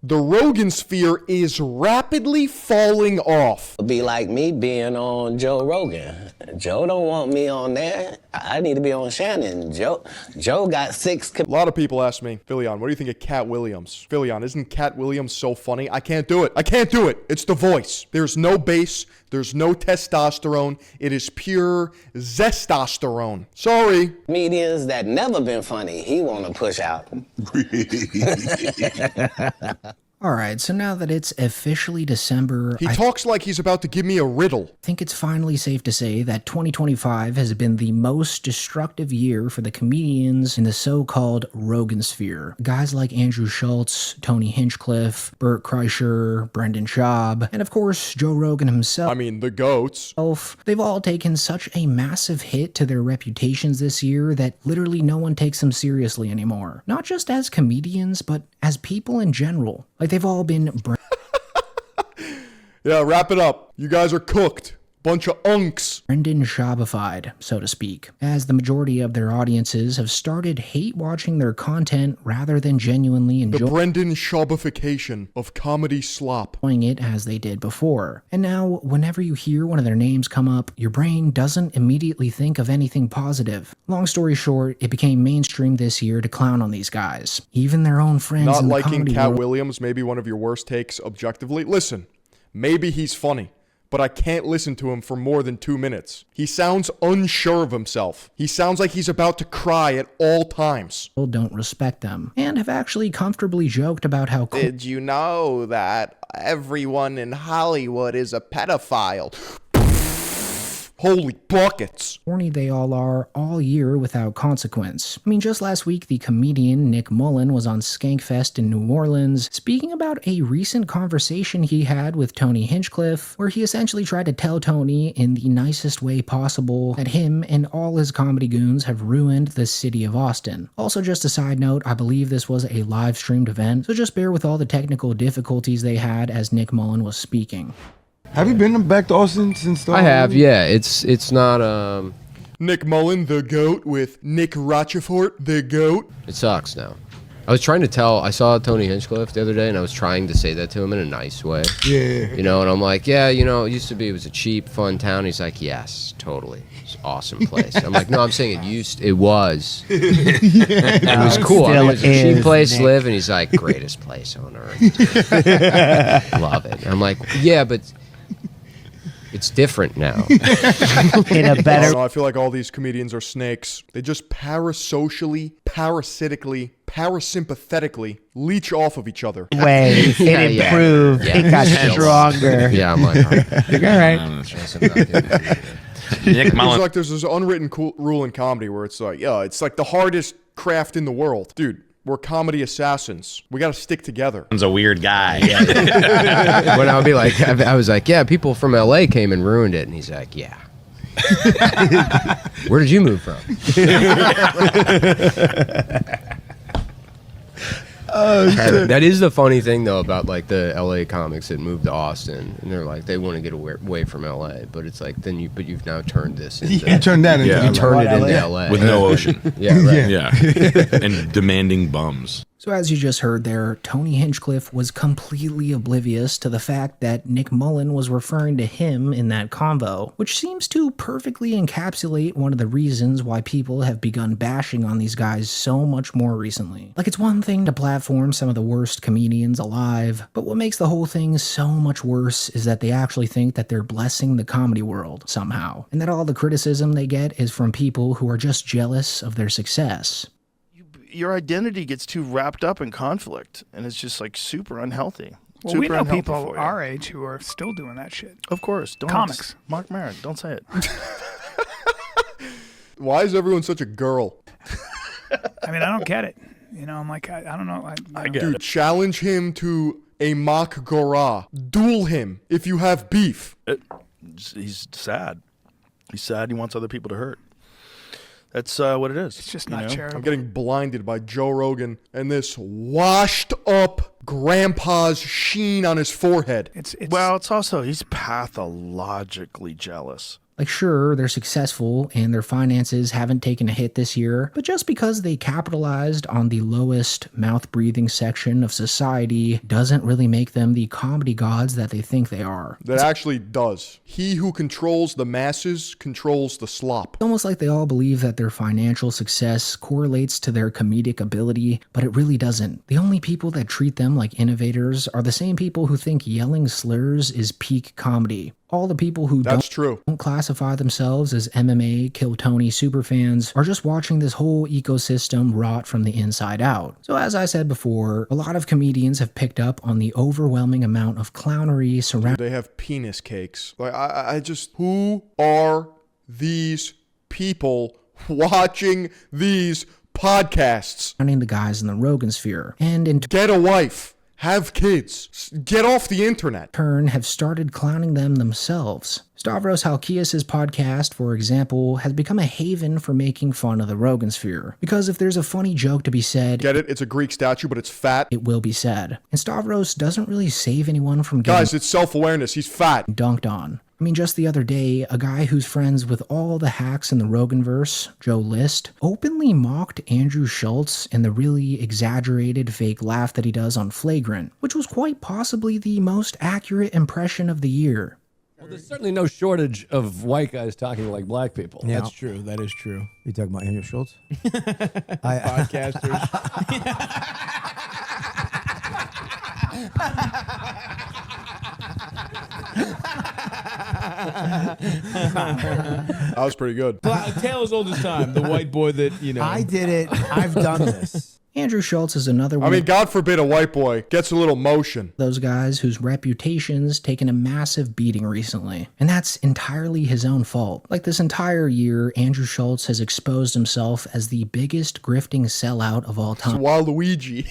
The Rogan sphere is rapidly falling off. It'd be like me being on Joe Rogan. Joe don't want me on there. I need to be on Shannon. Joe got 6... A lot of people ask me, Philion, what do you think of Cat Williams? Philion, isn't Cat Williams so funny? I can't do it. I can't do it. It's the voice. There's no bass. There's no testosterone. It is pure zestosterone. Sorry. Comedians that never been funny, he want to push out. Alright, so now that it's officially December, he talks like he's about to give me a riddle. I think it's finally safe to say that 2025 has been the most destructive year for the comedians in the so-called Rogan sphere. Guys like Andrew Schultz, Tony Hinchcliffe, Bert Kreischer, Brendan Schaub, and of course Joe Rogan himself. I mean, the goats. They've all taken such a massive hit to their reputations this year that literally no one takes them seriously anymore. Not just as comedians, but as people in general. Like, they've all been... Yeah, wrap it up. You guys are cooked. Bunch of unks. Brendan Shaubified, so to speak, as the majority of their audiences have started hate-watching their content rather than genuinely enjoying the Brendan Shaubification of comedy slop. It as they did before. And now, whenever you hear one of their names come up, your brain doesn't immediately think of anything positive. Long story short, it became mainstream this year to clown on these guys. Even their own friends Not in the liking comedy Cat world. Williams may be one of your worst takes objectively. Listen, maybe he's funny, but I can't listen to him for more than 2 minutes. He sounds unsure of himself. He sounds like he's about to cry at all times. Don't respect them, and have actually comfortably joked about how Did you know that everyone in Hollywood is a pedophile? Holy buckets. corny they all are all year without consequence. I mean, just last week, the comedian Nick Mullen was on Skankfest in New Orleans speaking about a recent conversation he had with Tony Hinchcliffe, where he essentially tried to tell Tony in the nicest way possible that him and all his comedy goons have ruined the city of Austin. Also, just a side note, I believe this was a live streamed event, so just bear with all the technical difficulties they had as Nick Mullen was speaking. Have you been back to Austin since the... I have, yeah. It's not, Nick Mullen, the GOAT, with Nick Rochefort, the GOAT. It sucks now. I was trying to tell, I saw Tony Hinchcliffe the other day, and I was trying to say that to him in a nice way. Yeah. You know, and I'm like, yeah, you know, it used to be, it was a cheap, fun town. He's like, yes, totally. It's an awesome place. I'm like, no, I'm saying it was. It was cool. I mean, it was a cheap place to live, and he's like, greatest place on earth. Love it. And I'm like, yeah, but... it's different now. In a better... I feel like all these comedians are snakes. They just parasocially, parasitically, parasympathetically leech off of each other. way. It improved. Yeah. It got stronger. Yeah, I'm like, All right. Nick Mullen. It's like there's this unwritten rule in comedy where it's like, yeah, it's like the hardest craft in the world. Dude, we're comedy assassins. We got to stick together. He's a weird guy. when I'll be like, I was like, yeah, people from LA came and ruined it. And he's like, yeah. Where did you move from? That is the funny thing though about like the LA comics that moved to Austin, and they're like they want to get away from LA, but it's like then you've now turned this into You turned that into... Yeah. you turn it into LA With no ocean. yeah, right. Yeah. And demanding bums. So as you just heard there, Tony Hinchcliffe was completely oblivious to the fact that Nick Mullen was referring to him in that convo, which seems to perfectly encapsulate one of the reasons why people have begun bashing on these guys so much more recently. Like, it's one thing to platform some of the worst comedians alive, but what makes the whole thing so much worse is that they actually think that they're blessing the comedy world somehow, and that all the criticism they get is from people who are just jealous of their success. Your identity gets too wrapped up in conflict, and it's just like super unhealthy. Well, super we know unhealthy people for you. our age who are still doing that shit. Of course. Don't Comics. Mark Maron, don't say it. Why is everyone such a girl? I mean, I don't get it. You know, I'm like, I don't know. I get Dude, it. challenge him to a mock Gorah. Duel him if you have beef. He's sad. He's sad. He wants other people to hurt. That's what it is. It's just you not know? charitable. I'm getting blinded by Joe Rogan and this washed up grandpa's sheen on his forehead. It's Well, it's also, he's pathologically jealous. Like, sure, they're successful and their finances haven't taken a hit this year, but just because they capitalized on the lowest mouth-breathing section of society doesn't really make them the comedy gods that they think they are. That actually does. He who controls the masses controls the slop. It's almost like they all believe that their financial success correlates to their comedic ability, but it really doesn't. The only people that treat them like innovators are the same people who think yelling slurs is peak comedy. All the people who don't classify themselves as MMA Kill Tony superfans are just watching this whole ecosystem rot from the inside out. So as I said before, a lot of comedians have picked up on the overwhelming amount of clownery surrounding. They have penis cakes. Like I just, who are these people watching these podcasts? Surrounding the guys in the Rogan sphere, and in get a wife. Have kids. Get off the internet. Turn have started clowning them themselves. Stavros Halkias' podcast, for example, has become a haven for making fun of the Rogan sphere. Because if there's a funny joke to be said... Get it? It's a Greek statue, but it's fat. It will be said. And Stavros doesn't really save anyone from getting... Guys, it's self-awareness. He's fat. ...dunked on. I mean, just the other day, a guy who's friends with all the hacks in the Roganverse, Joe List, openly mocked Andrew Schultz and the really exaggerated fake laugh that he does on Flagrant, which was quite possibly the most accurate impression of the year. Well, there's certainly no shortage of white guys talking like black people. Yeah. That's true. That is true. You talking about Andrew Schultz? Podcasters. That was pretty good. Tale as old as time. The white boy that, you know. I did it. I've done this. Andrew Schultz is another one. I mean, God forbid a white boy gets a little motion. Those guys whose reputation's taken a massive beating recently. And that's entirely his own fault. Like this entire year, Andrew Schultz has exposed himself as the biggest grifting sellout of all time. Waluigi.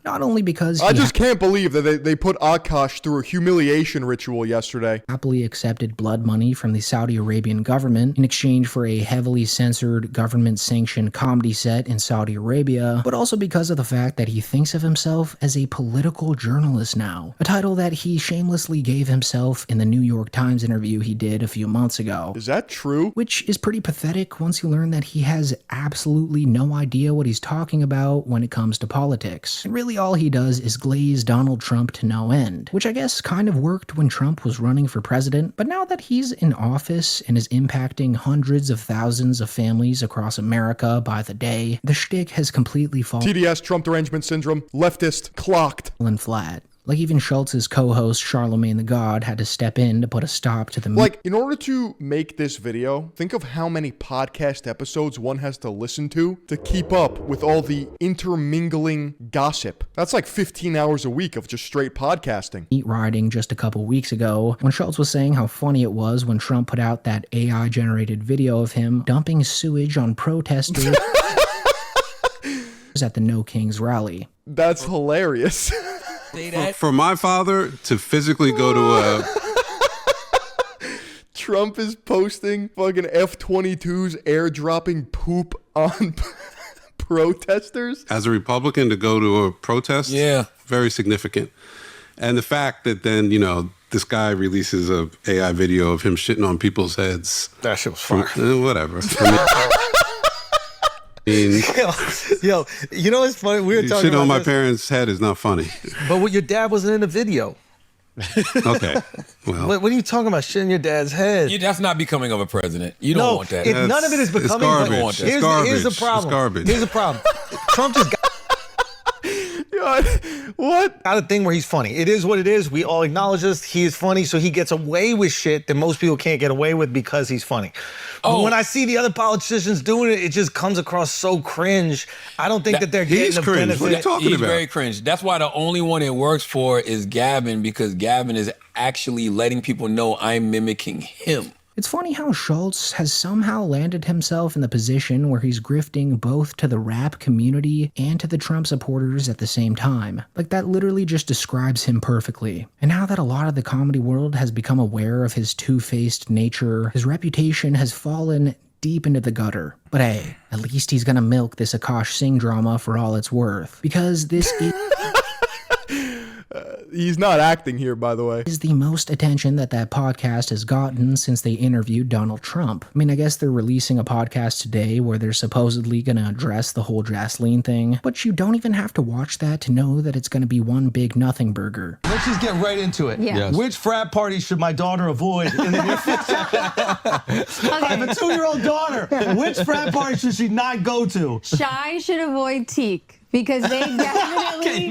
Not only because I just can't believe that they put Akash through a humiliation ritual yesterday. Happily accepted blood money from the Saudi Arabian government in exchange for a heavily censored government-sanctioned comedy set in Saudi Arabia, but also because of the fact that he thinks of himself as a political journalist now, a title that he shamelessly gave himself in the New York Times interview he did a few months ago. Is that true? Which is pretty pathetic once you learn that he has absolutely no idea what he's talking about when it comes to politics. And really all he does is glaze Donald Trump to no end, which I guess kind of worked when Trump was running for president, but now that he's in office and is impacting hundreds of thousands of families across America by the day, the shtick has completely fallen TDS, Trump derangement syndrome, leftist, clocked. Flat. Like even Schultz's co-host Charlemagne the God had to step in to put a stop to the... Like, in order to make this video, think of how many podcast episodes one has to listen to keep up with all the intermingling gossip. That's like 15 hours a week of just straight podcasting. Meat riding just a couple weeks ago, when Schultz was saying how funny it was when Trump put out that AI-generated video of him dumping sewage on protesters at the No Kings rally. That's hilarious. For my father to physically go to a... Trump is posting fucking F-22s airdropping poop on protesters? As a Republican, to go to a protest? Yeah. Very significant. And the fact that then, you know, this guy releases a AI video of him shitting on people's heads. That shit was fire. Whatever. Yo, you know what's funny? We were talking shit about on my this, parents' head is not funny. but your dad wasn't in the video. Okay. Well, what are you talking about? Shit in your dad's head. That's not becoming of a president. You don't want that. None of it is becoming. It's garbage. Here's the problem. It's garbage. Here's the problem. Trump just got what? Got a thing where he's funny. It is what it is. We all acknowledge this. He is funny, so he gets away with shit that most people can't get away with because he's funny. But when I see the other politicians doing it, it just comes across so cringe. I don't think that they're getting the benefit. What are you talking He's about? very cringe. That's why the only one it works for is Gavin, because Gavin is actually letting people know I'm mimicking him. It's funny how Schultz has somehow landed himself in the position where he's grifting both to the rap community and to the Trump supporters at the same time. Like, that literally just describes him perfectly. And now that a lot of the comedy world has become aware of his two-faced nature, his reputation has fallen deep into the gutter. But hey, at least he's gonna milk this Akash Singh drama for all it's worth. Because this is... He's not acting here, by the way. Is the most attention that podcast has gotten since they interviewed Donald Trump. I mean, I guess they're releasing a podcast today where they're supposedly going to address the whole Jaslene thing, but you don't even have to watch that to know that it's going to be one big nothing burger. Let's just get right into it. Yeah. Yes. Which frat party should my daughter avoid in the near future? I have a 2-year-old daughter. Which frat party should she not go to? Shy should avoid Teak. Because they definitely...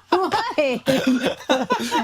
Why?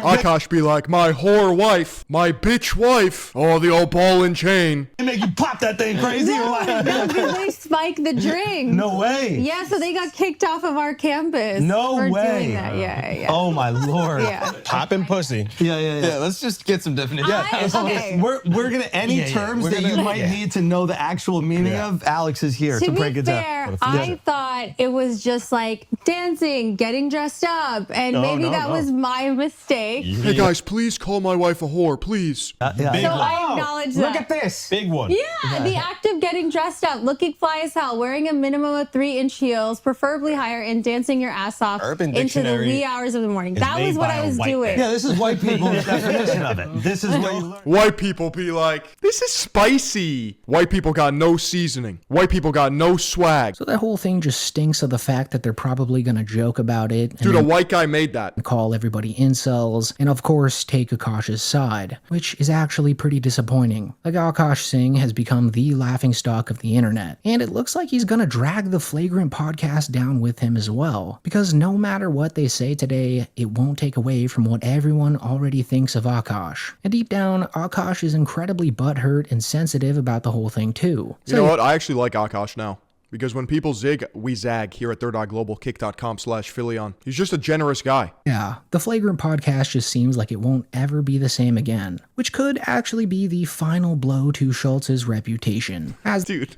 Akash be like, my whore wife, my bitch wife. Oh, the old ball and chain. They make you pop that thing crazy or what? No, because they spike the drink. No way. Yeah, so they got kicked off of our campus. No for way. Doing that. Yeah. Oh, my Lord. Yeah. Poppin' pussy. Yeah, let's just get some definition. Okay. We're going to, any terms that you might need to know the actual meaning of, Alex is here to break it down. I thought it was just like dancing, getting dressed up, and maybe that was my mistake. Hey guys, please call my wife a whore, please. So I acknowledge that. Look at this. Big one. Yeah, the act of getting dressed up, looking fly as hell, wearing a minimum of 3-inch heels, preferably higher, and dancing your ass off Urban into the Dictionary wee hours of the morning. is That was made what by I a was white doing. man. Yeah, this is white people's definition of it. This is what you learn. White people be like, this is spicy. White people got no seasoning. White people got no swag. So that whole thing just stinks of the fact that they're probably going to joke about it. And Dude, a white guy made that. call everybody incels, and of course take Akash's side, which is actually pretty disappointing. Like Akash Singh has become the laughingstock of the internet, and it looks like he's gonna drag the Flagrant podcast down with him as well, because no matter what they say today, it won't take away from what everyone already thinks of Akash. And deep down, Akash is incredibly butthurt and sensitive about the whole thing too. You know what? I actually like Akash now. Because when people zig, we zag here at Third Eye Global, kick.com/Philion. He's just a generous guy. Yeah, the Flagrant podcast just seems like it won't ever be the same again, which could actually be the final blow to Schultz's reputation. Dude.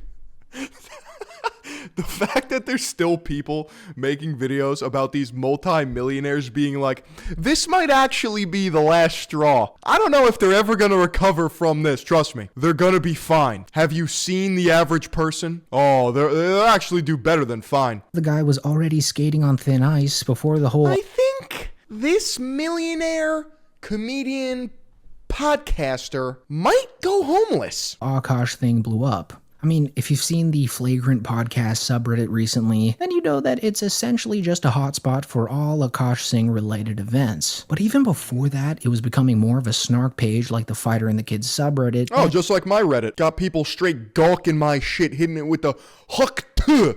The fact that there's still people making videos about these multi-millionaires being like, this might actually be the last straw. I don't know if they're ever going to recover from this. Trust me, they're going to be fine. Have you seen the average person? Oh, they'll actually do better than fine. The guy was already skating on thin ice before the whole... I think this millionaire, comedian, podcaster might go homeless. Akash thing blew up. I mean, if you've seen the Flagrant podcast subreddit recently, then you know that it's essentially just a hotspot for all Akash Singh related events. But even before that, it was becoming more of a snark page like the Fighter and the Kids subreddit. Oh, just like my Reddit. Got people straight gawking my shit, hitting it with the huck tuh.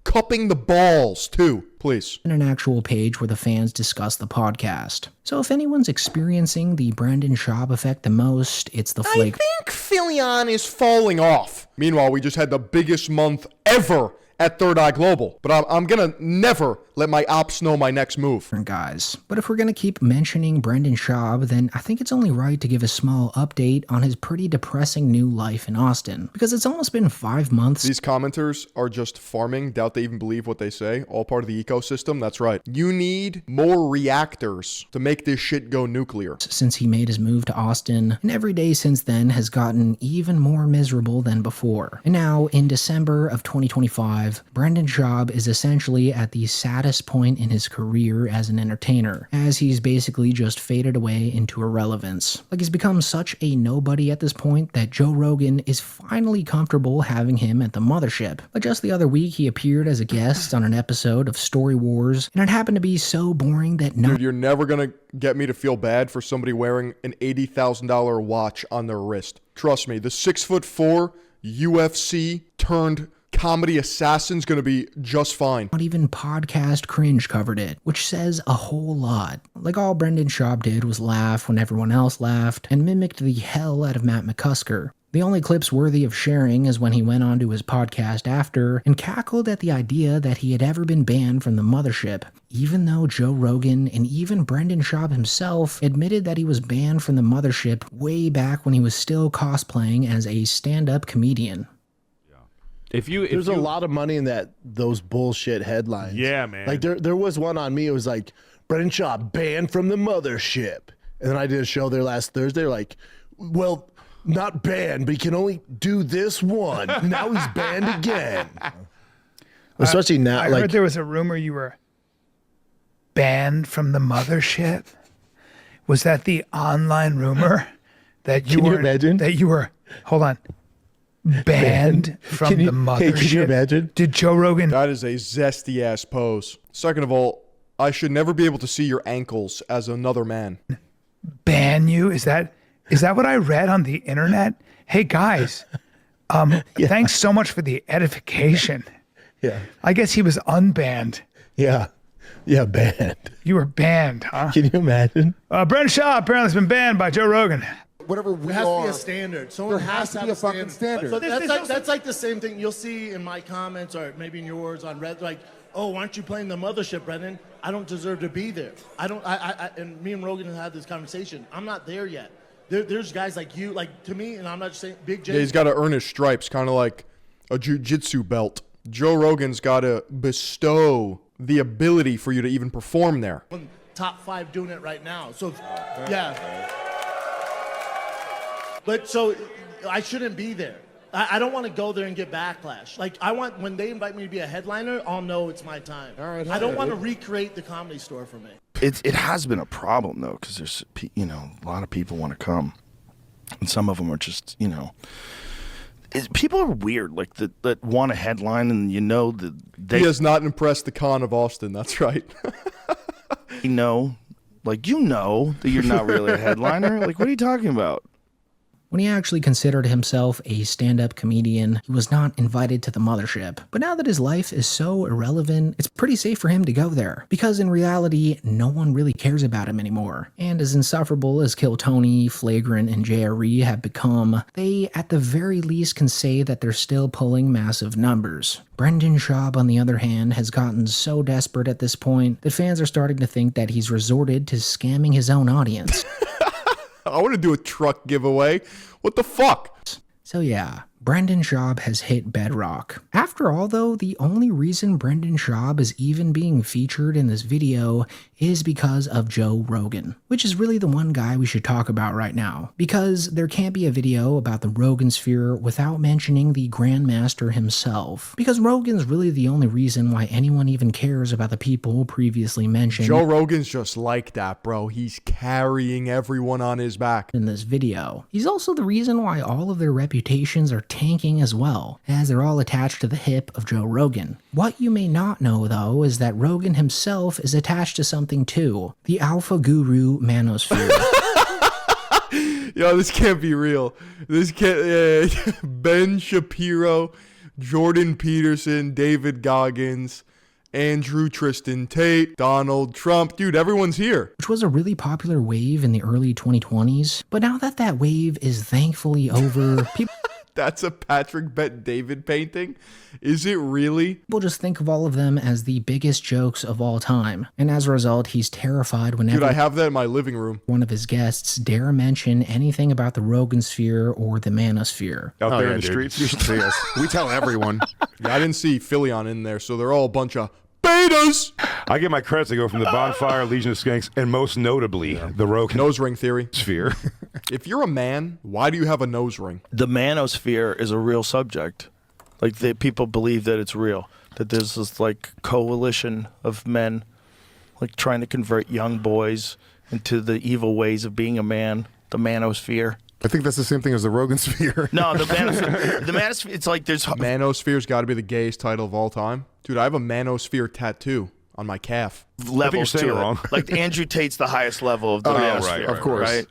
Cupping the balls, too. Please. And an actual page where the fans discuss the podcast. So if anyone's experiencing the Brendan Schaub effect the most, it's the I think Philion is falling off. Meanwhile, we just had the biggest month ever at Third Eye Global. But I'm gonna never let my ops know my next move. Guys, but if we're gonna keep mentioning Brendan Schaub, then I think it's only right to give a small update on his pretty depressing new life in Austin. Because it's almost been 5 months. These commenters are just farming, doubt they even believe what they say. All part of the ecosystem, that's right. You need more reactors to make this shit go nuclear. Since he made his move to Austin, and every day since then has gotten even more miserable than before. And now, in December of 2025, Brendan Schaub is essentially at the saddest point in his career as an entertainer, as he's basically just faded away into irrelevance. Like he's become such a nobody at this point that Joe Rogan is finally comfortable having him at the mothership. Like just the other week, he appeared as a guest on an episode of Story Wars, and it happened to be so boring that Dude, you're never gonna get me to feel bad for somebody wearing an $80,000 watch on their wrist. Trust me, the 6'4" UFC turned comedy assassin's gonna be just fine. Not even Podcast Cringe covered it, which says a whole lot. Like all Brendan Schaub did was laugh when everyone else laughed, and mimicked the hell out of Matt McCusker. The only clips worthy of sharing is when he went on to his podcast after and cackled at the idea that he had ever been banned from the mothership, even though Joe Rogan and even Brendan Schaub himself admitted that he was banned from the mothership way back when he was still cosplaying as a stand-up comedian. There's a lot of money in those bullshit headlines. Yeah, man. Like there was one on me. It was like Brendan Schaub banned from the mothership, and then I did a show there last Thursday. Like, well, not banned, but he can only do this one. Now he's banned again. Especially now, I like heard there was a rumor you were banned from the mothership? Was that the online rumor that you were hold on, banned from the mothership? Hey, can you imagine? Did Joe Rogan? That is a zesty ass pose. Second of all, I should never be able to see your ankles as another man. Ban you? Is that what I read on the internet? Hey guys, thanks so much for the edification. Yeah. I guess he was unbanned. Yeah. Yeah, banned. You were banned, huh? Can you imagine? Brendan Shaw apparently has been banned by Joe Rogan. Whatever we There has to are, be a standard. Someone there has to be a fucking standard. But that's like the same thing you'll see in my comments or maybe in yours on Reddit. Like, oh, why aren't you playing the mothership, Brendan? I don't deserve to be there. And me and Rogan have had this conversation. I'm not there yet. There's guys like you, like to me, and I'm not just saying Big J. Yeah, he's got to earn his stripes, kind of like a jiu-jitsu belt. Joe Rogan's got to bestow the ability for you to even perform there. Top 5 doing it right now. So, yeah. But so I shouldn't be there. I don't want to go there and get backlash. Like I want when they invite me to be a headliner, I'll know it's my time. All right, I don't want to recreate the Comedy Store for me. It has been a problem though, because there's a lot of people want to come, and some of them are just people are weird, like that want a headline, and that they He has not impressed the Khan of Austin. That's right. that you're not really a headliner. Like, what are you talking about? When he actually considered himself a stand-up comedian, he was not invited to the mothership. But now that his life is so irrelevant, it's pretty safe for him to go there. Because in reality, no one really cares about him anymore. And as insufferable as Kill Tony, Flagrant, and JRE have become, they at the very least can say that they're still pulling massive numbers. Brendan Schaub, on the other hand, has gotten so desperate at this point that fans are starting to think that he's resorted to scamming his own audience. I want to do a truck giveaway. What the fuck? So yeah, Brendan Schaub has hit bedrock. After all though, the only reason Brendan Schaub is even being featured in this video is because of Joe Rogan, which is really the one guy we should talk about right now. Because there can't be a video about the Rogan sphere without mentioning the Grandmaster himself. Because Rogan's really the only reason why anyone even cares about the people previously mentioned. Joe Rogan's just like that, bro. He's carrying everyone on his back. In this video. He's also the reason why all of their reputations are tanking as well, as they're all attached to the hip of Joe Rogan. What you may not know though is that Rogan himself is attached to something too, the Alpha Guru Manosphere. Yo, this can't be real. This can't. Ben Shapiro, Jordan Peterson, David Goggins, Andrew Tristan Tate, Donald Trump. Dude, everyone's here. Which was a really popular wave in the early 2020s. But now that wave is thankfully over, people... That's a Patrick Bet David painting? Is it really? People just think of all of them as the biggest jokes of all time. And as a result, he's terrified whenever... Dude, I have that in my living room. ...one of his guests dare mention anything about the Rogan sphere or the Manosphere. Out there in the streets, you should see us. We tell everyone. Yeah, I didn't see Philion in there, so they're all a bunch of betas. I get my credits. I go from the Bonfire, Legion of Skanks, and most notably, the Rogan nose ring theory. Sphere. If you're a man, why do you have a nose ring? The manosphere is a real subject. Like, people believe that it's real. That there's this, like, coalition of men, like, trying to convert young boys into the evil ways of being a man. The manosphere. I think that's the same thing as the Rogan sphere. No, the manosphere, it's like there's... Manosphere's got to be the gayest title of all time. Dude, I have a manosphere tattoo on my calf. Levels to it. Wrong. Like Andrew Tate's the highest level of the manosphere. Right, of course. Right?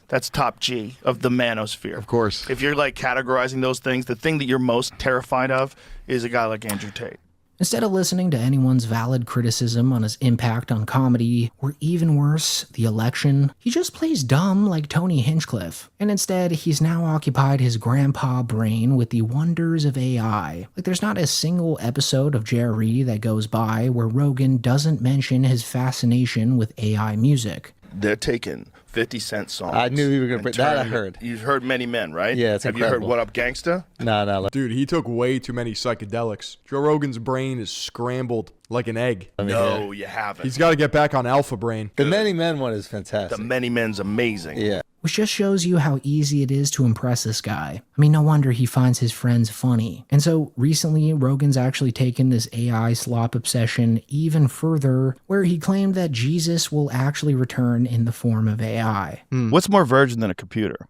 That's top G of the manosphere. Of course. If you're like categorizing those things, the thing that you're most terrified of is a guy like Andrew Tate. Instead of listening to anyone's valid criticism on his impact on comedy, or even worse, the election, he just plays dumb like Tony Hinchcliffe. And instead, he's now occupied his grandpa brain with the wonders of AI. Like there's not a single episode of Jerry that goes by where Rogan doesn't mention his fascination with AI music. They're taking 50 Cent songs. I knew you were going to bring that. I heard. You've heard Many Men, right? Yeah, it's Have incredible. you heard What Up Gangsta? No. Dude, he took way too many psychedelics. Joe Rogan's brain is scrambled like an egg. You haven't. He's got to get back on alpha brain. The Many Men one is fantastic. The Many Men's amazing. Yeah. which just shows you how easy it is to impress this guy. I mean, no wonder he finds his friends funny. And so recently, Rogan's actually taken this AI slop obsession even further, where he claimed that Jesus will actually return in the form of AI. What's more virgin than a computer?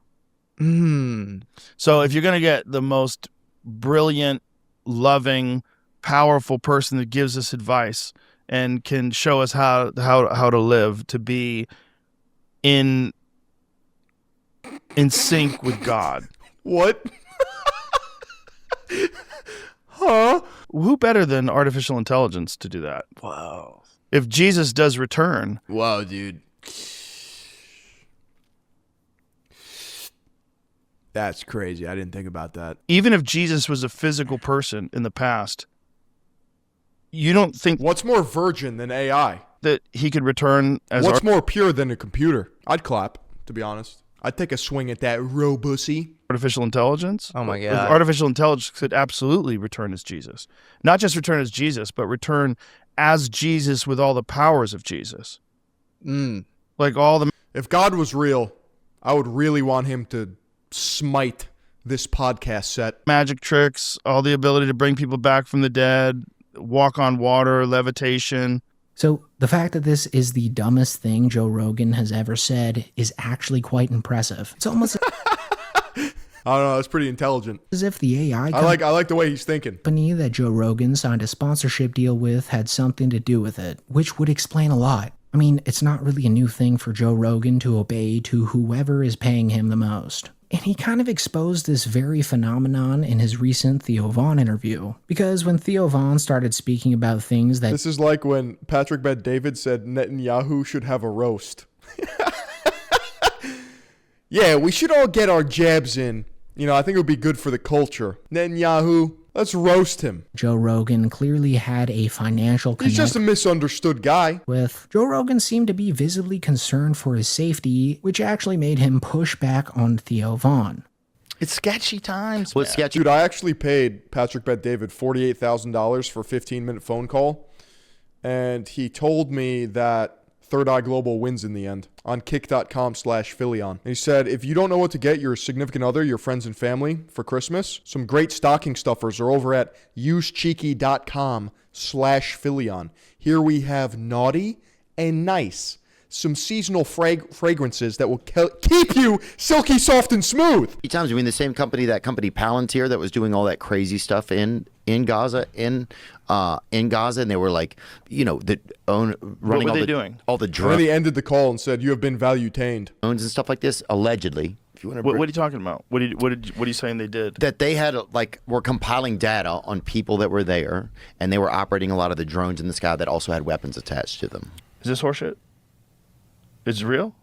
So if you're going to get the most brilliant, loving, powerful person that gives us advice and can show us how to live, to be in sync with God. What? Huh? Who better than artificial intelligence to do that? Wow. If Jesus does return. Wow, dude. That's crazy. I didn't think about that. Even if Jesus was a physical person in the past, you don't think... What's more virgin than AI? That he could return as... What's more pure than a computer? I'd clap, to be honest. I'd take a swing at that robussy. Artificial intelligence? Oh my God. Artificial intelligence could absolutely return as Jesus. Not just return as Jesus, but return as Jesus with all the powers of Jesus. Like all the... If God was real, I would really want him to smite this podcast set. Magic tricks, all the ability to bring people back from the dead, walk on water, levitation. So the fact that this is the dumbest thing Joe Rogan has ever said is actually quite impressive. It's almost I don't know, that's pretty intelligent. as if the AI I like the way he's thinking. company that Joe Rogan signed a sponsorship deal with had something to do with it, which would explain a lot. I mean, it's not really a new thing for Joe Rogan to obey to whoever is paying him the most. And he kind of exposed this very phenomenon in his recent Theo Von interview. Because when Theo Von started speaking about things that... This is like when Patrick Bet-David said Netanyahu should have a roast. Yeah, we should all get our jabs in. You know, I think it would be good for the culture. Netanyahu, let's roast him. Joe Rogan clearly had a financial He's just a misunderstood guy. with. Joe Rogan seemed to be visibly concerned for his safety, which actually made him push back on Theo Von. It's sketchy times. What's sketchy? Dude, I actually paid Patrick Bet-David $48,000 for a 15-minute phone call. And he told me that Third Eye Global wins in the end on kick.com/Philion. And he said, if you don't know what to get your significant other, your friends and family for Christmas, some great stocking stuffers are over at usecheeky.com/Philion. Here we have naughty and nice. Some seasonal fragrances that will keep you silky, soft, and smooth. Times, I mean, the same company, that company Palantir, that was doing all that crazy stuff in Gaza, in Gaza, and they were like, you know, running what were all they the doing? all the And then he drones ended the call and said, you have been valuetained. and stuff like this, allegedly. If you want to, What are you talking about? What are you saying they did? that they had were compiling data on people that were there, and they were operating a lot of the drones in the sky that also had weapons attached to them. Is this horseshit? Is it real?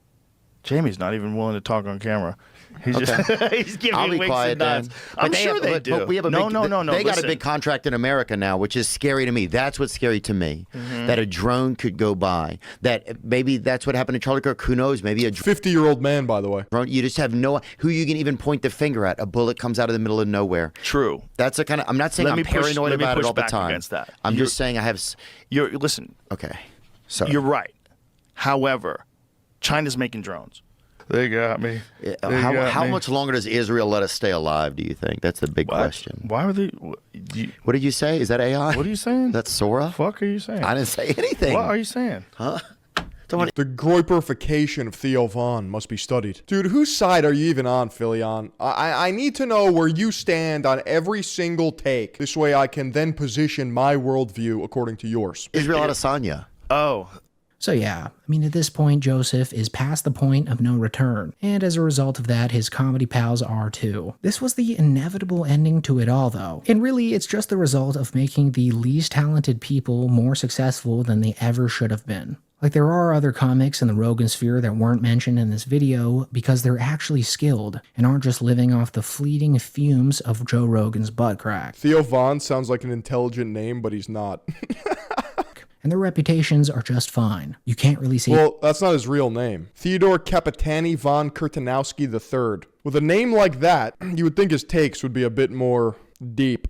Jamie's not even willing to talk on camera. He's just he's giving I'll me be winks quiet and then. nods. But I'm sure they but do. we have a no. They got a Listen. big contract in America now, which is scary to me. That's what's scary to me. That a drone could go by. That maybe that's what happened to Charlie Kirk. Who knows? Maybe a 50-year-old man, by the way. drone. You just have no who you can even point the finger at. A bullet comes out of the middle of nowhere. True. That's a kind of. I'm not saying Let I'm me push- paranoid let me about it push all the back time. against that. I'm just saying I have. Listen. Okay. So You're right. However, China's making drones. They got me. how much longer does Israel let us stay alive, do you think? That's the big question. Why are they? What did you say? Is that AI? What are you saying? That's Sora? Fuck are you saying? I didn't say anything. What are you saying? Huh? The groyperification of Theo Von must be studied. Dude, whose side are you even on, Philion? I need to know where you stand on every single take. This way I can then position my worldview according to yours. Israel Adesanya. Oh. So yeah, I mean, at this point, Joseph is past the point of no return, and as a result of that, his comedy pals are too. This was the inevitable ending to it all, though, and really, it's just the result of making the least talented people more successful than they ever should have been. Like, there are other comics in the Rogan sphere that weren't mentioned in this video because they're actually skilled and aren't just living off the fleeting fumes of Joe Rogan's butt crack. Theo Von sounds like an intelligent name, but he's not. And their reputations are just fine. You can't really say... Well, that's not his real name. Theodore Kapitani von Kurtanowski III. With a name like that, you would think his takes would be a bit more deep.